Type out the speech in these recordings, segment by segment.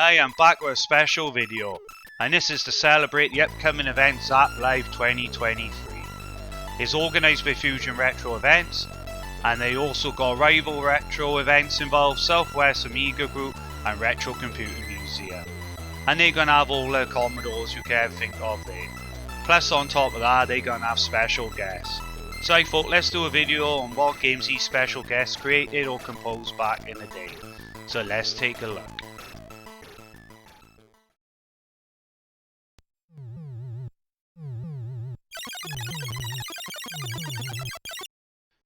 Hi, I'm back with a special video, and this is to celebrate the upcoming event Zzap Live 2023. It's organised by Fusion Retro Events, and they also got rival retro events involved, Southwest Amiga Group and Retro Computing Museum. And they're going to have all the Commodores you can ever think of there. Plus on top of that, they're going to have special guests. So I thought let's do a video on what games these special guests created or composed back in the day. So let's take a look.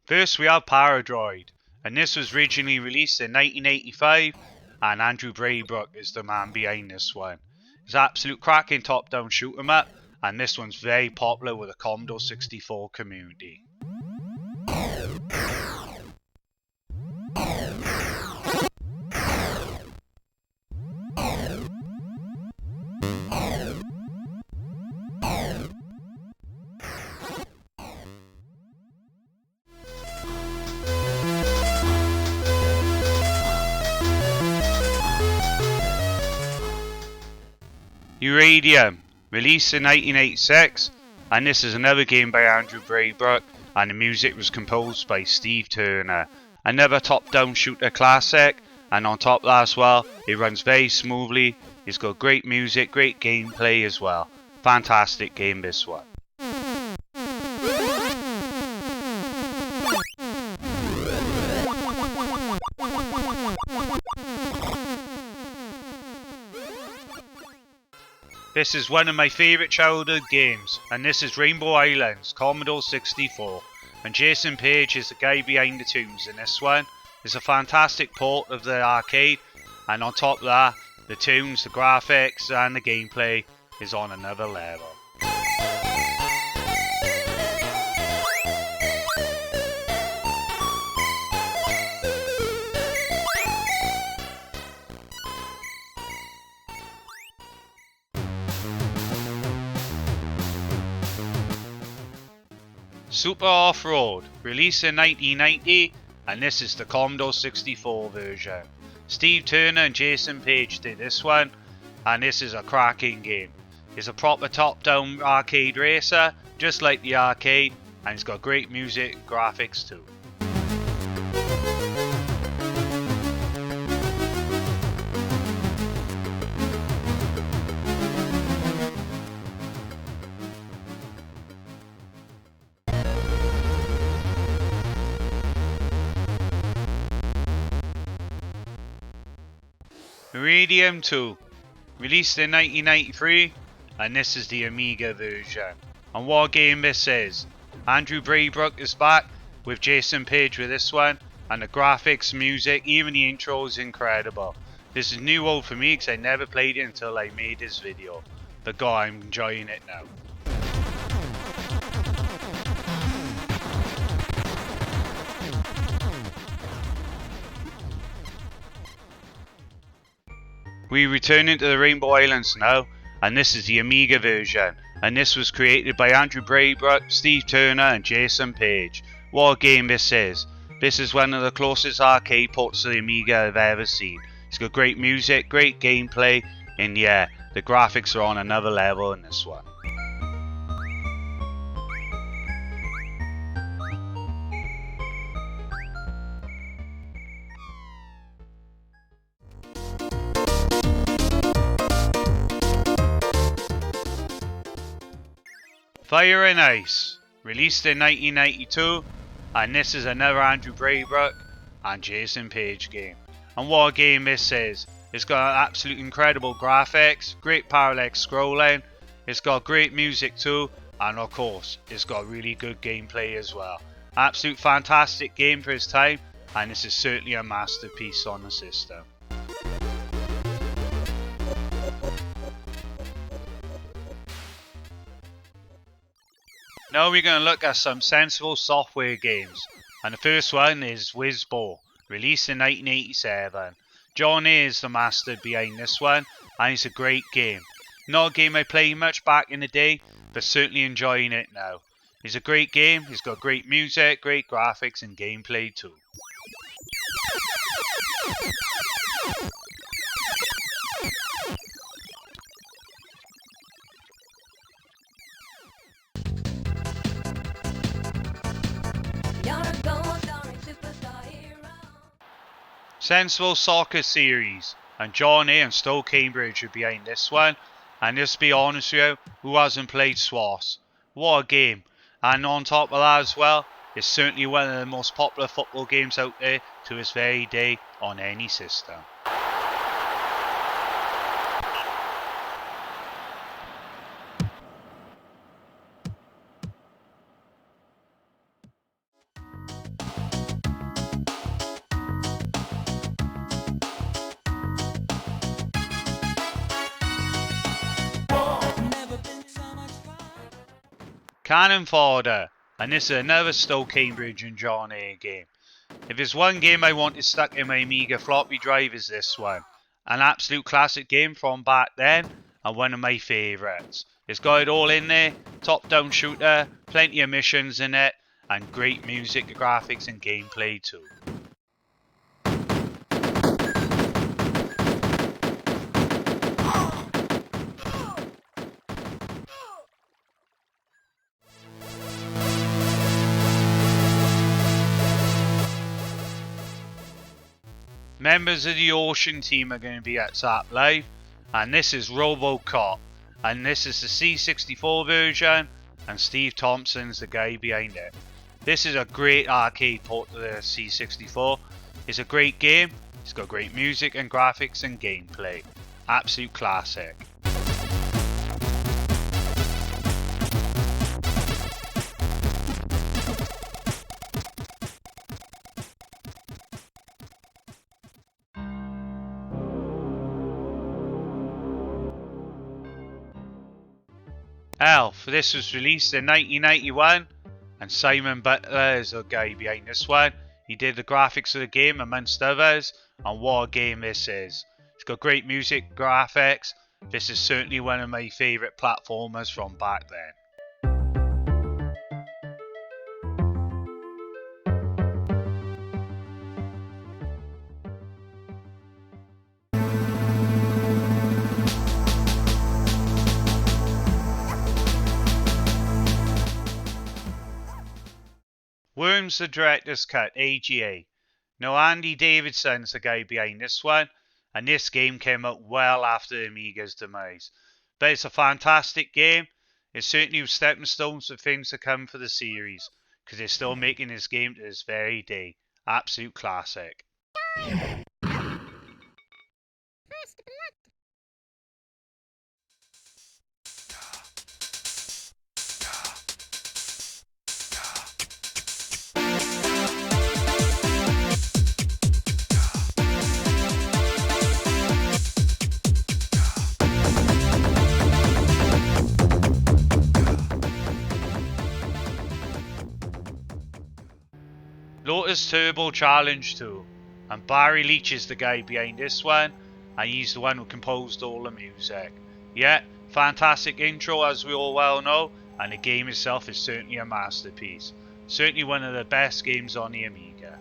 First we have Paradroid, and this was originally released in 1985, and Andrew Braybrook is the man behind this one. It's an absolute cracking top-down shoot 'em up, and this one's very popular with the Commodore 64 community. Uranium, released in 1986, and this is another game by Andrew Braybrook, and the music was composed by Steve Turner. Another top-down shooter classic, and on top of that as well, it runs very smoothly. It's got great music, great gameplay as well. Fantastic game this one. This is one of my favourite childhood games, and this is Rainbow Islands, Commodore 64. And Jason Page is the guy behind the tunes in this one. It's a fantastic port of the arcade, and on top of that, the tunes, the graphics and the gameplay is on another level. Super Off-Road, released in 1990, and this is the Commodore 64 version. Steve Turner and Jason Page did this one, and this is a cracking game. It's a proper top-down arcade racer, just like the arcade, and it's got great music and graphics too. Iridium 2, released in 1993, and this is the Amiga version. And what a game this is. Andrew Braybrook is back with Jason Page with this one, and the graphics, music, even the intro is incredible. This is new old for me because I never played it until I made this video. But God, I'm enjoying it now. We return into the Rainbow Islands now, and this is the Amiga version, and this was created by Andrew Braybrook, Steve Turner and Jason Page. What a game this is. This is one of the closest arcade ports to the Amiga I've ever seen. It's got great music, great gameplay, and yeah, the graphics are on another level in this one. Fire and Ice, released in 1992, and this is another Andrew Braybrook and Jason Page game. And what a game this is. It's got absolute incredible graphics, great parallax scrolling, it's got great music too, and of course, it's got really good gameplay as well. Absolute fantastic game for its time, and this is certainly a masterpiece on the system. Now we're going to look at some sensible software games, and the first one is Whizball, released in 1987. John is the master behind this one, and it's a great game. Not a game I played much back in the day, but certainly enjoying it now. It's a great game, it's got great music, great graphics and gameplay too. Sensible Soccer Series, and John A and Stoke Cambridge are behind this one. And just to be honest with you, who hasn't played SWAS? What a game. And on top of that as well, it's certainly one of the most popular football games out there to this very day on any system. Cannon Fodder, and this is another Stoke Cambridge and John A game. If there's one game I wanted stuck in my Amiga floppy drive, is this one. An absolute classic game from back then, and one of my favourites. It's got it all in there, top down shooter, plenty of missions in it, and great music, graphics and gameplay too. Members of the Ocean team are going to be at Zzap Live, and this is Robocop, and this is the C64 version, and Steve Thompson's the guy behind it. This is a great arcade port to the C64. It's a great game, it's got great music and graphics and gameplay. Absolute classic. Elf, this was released in 1991, and Simon Butler is the guy behind this one. He did the graphics of the game amongst others, and what a game this is. It's got great music, graphics. This is certainly one of my favourite platformers from back then. Worms the Director's Cut, AGA. Now Andy Davidson's the guy behind this one, and this game came out well after the Amiga's demise. But it's a fantastic game. It's certainly stepping stones for things to come for the series, because they're still making this game to this very day. Absolute classic. Lotus Turbo Challenge 2, and Barry Leach is the guy behind this one, and he's the one who composed all the music. Yeah, fantastic intro as we all well know, and the game itself is certainly a masterpiece. Certainly one of the best games on the Amiga.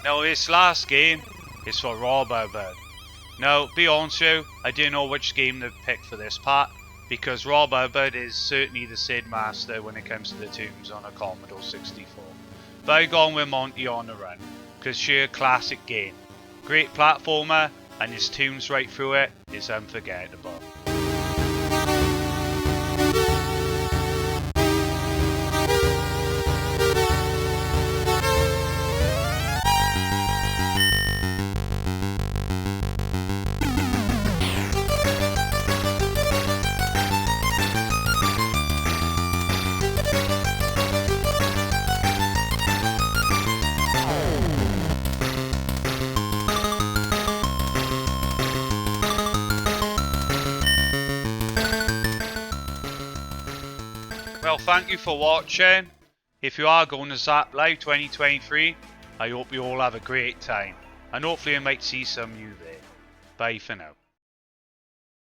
Now this last game is for Robocop. Now, be honest with you, I didn't know which game to pick for this part, because Robocop is certainly the Sid master when it comes to the tunes on a Commodore 64. But I gone with Monty on the Run, because sheer classic game. Great platformer, and his tunes right through it is unforgettable. Well, thank you for watching. If you are going to Zzap Live 2023, I hope you all have a great time, and hopefully I might see some of you there. Bye for now.